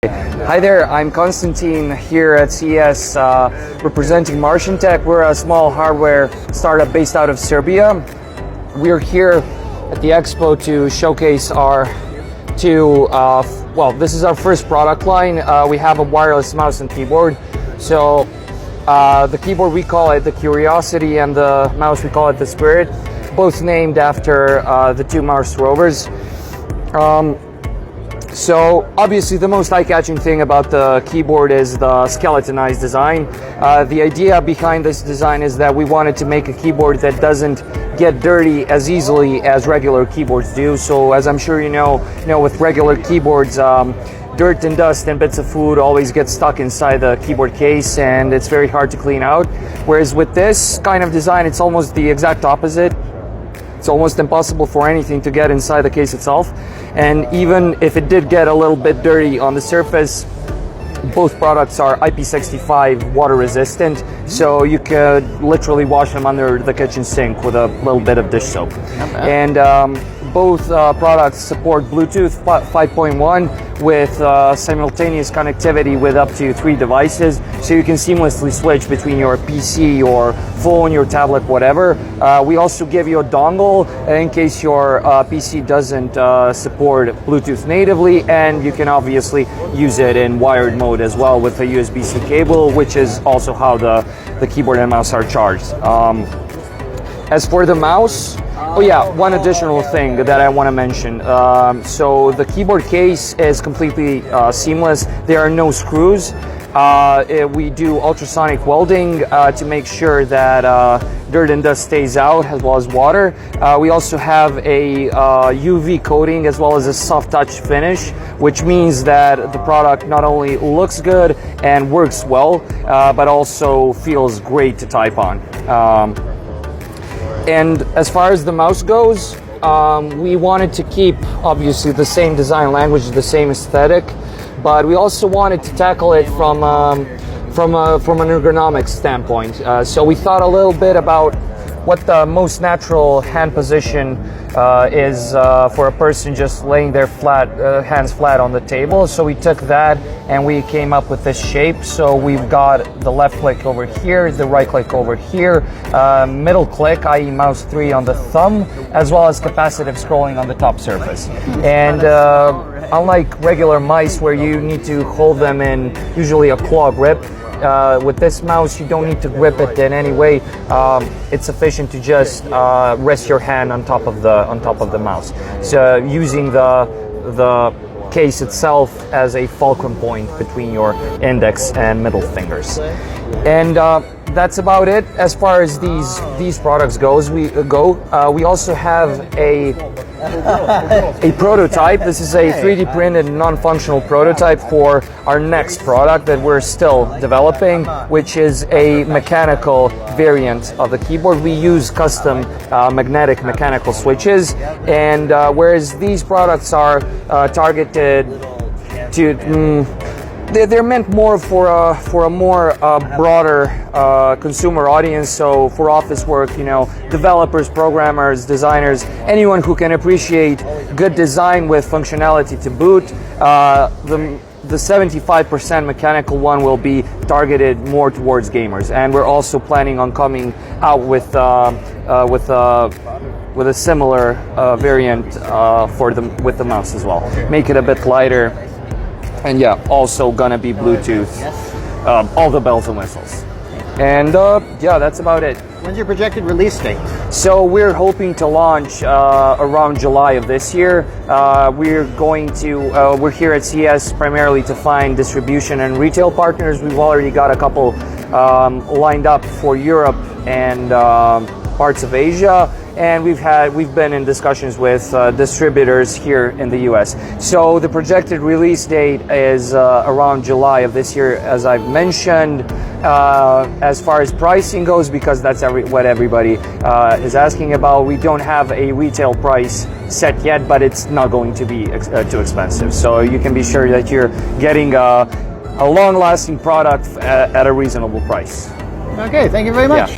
Hi there, I'm Konstantin here at CES representing MartianTec. We're a small hardware startup based out of Serbia. We're here at the expo to showcase our this is our first product line. We have a wireless mouse and keyboard. So the keyboard, we call it the Curiosity, and the mouse, we call it the Spirit, both named after the two Mars rovers. So obviously the most eye-catching thing about the keyboard is the skeletonized design. The idea behind this design is that we wanted to make a keyboard that doesn't get dirty as easily as regular keyboards do. So as I'm sure you know with regular keyboards, dirt and dust and bits of food always get stuck inside the keyboard case, and it's very hard to clean out. Whereas with this kind of design, it's almost the exact opposite. It's almost impossible for anything to get inside the case itself. And even if it did get a little bit dirty on the surface, both products are IP65 water resistant, so you could literally wash them under the kitchen sink with a little bit of dish soap. And both products support Bluetooth 5.1 with simultaneous connectivity with up to 3 devices, so you can seamlessly switch between your PC, your phone, your tablet, whatever. We also give you a dongle in case your PC doesn't support Bluetooth natively, and you can obviously use it in wired mode as well with a USB-C cable, which is also how the keyboard and mouse are charged. As for the mouse, one additional thing that I want to mention. So the keyboard case is completely seamless. There are no screws. We do ultrasonic welding to make sure that dirt and dust stays out, as well as water. We also have a UV coating as well as a soft touch finish, which means that the product not only looks good and works well, but also feels great to type on. And as far as the mouse goes, we wanted to keep obviously the same design language, the same aesthetic, but we also wanted to tackle it from an ergonomic standpoint. So we thought a little bit about what the most natural hand position is for a person just laying their hands flat on the table. So we took that and we came up with this shape. So we've got the left click over here, the right click over here, middle click, i.e. mouse 3 on the thumb, as well as capacitive scrolling on the top surface. And unlike regular mice where you need to hold them in usually a claw grip, with this mouse you don't need to grip it in any way. It's sufficient to just rest your hand on top of the mouse. So using the case itself as a fulcrum point between your index and middle fingers. And that's about it as far as these products goes. We also have a prototype. This is a 3D printed non-functional prototype for our next product that we're still developing, which is a mechanical variant of the keyboard. We use custom magnetic mechanical switches, and whereas these products are targeted to they're meant more for a more broader consumer audience. So for office work, developers, programmers, designers, anyone who can appreciate good design with functionality to boot. The 75% mechanical one will be targeted more towards gamers, and we're also planning on coming out with a similar variant with the mouse as well. Make it a bit lighter. And also gonna be Bluetooth, all the bells and whistles. And that's about it. When's your projected release date? So we're hoping to launch around July of this year. We're here at CES primarily to find distribution and retail partners. We've already got a couple lined up for Europe and parts of Asia. And we've been in discussions with distributors here in the US. So the projected release date is around July of this year, as I've mentioned. As far as pricing goes, because that's what everybody is asking about, we don't have a retail price set yet, but it's not going to be too expensive. So you can be sure that you're getting a long-lasting product at a reasonable price. Okay, thank you very much. Yeah.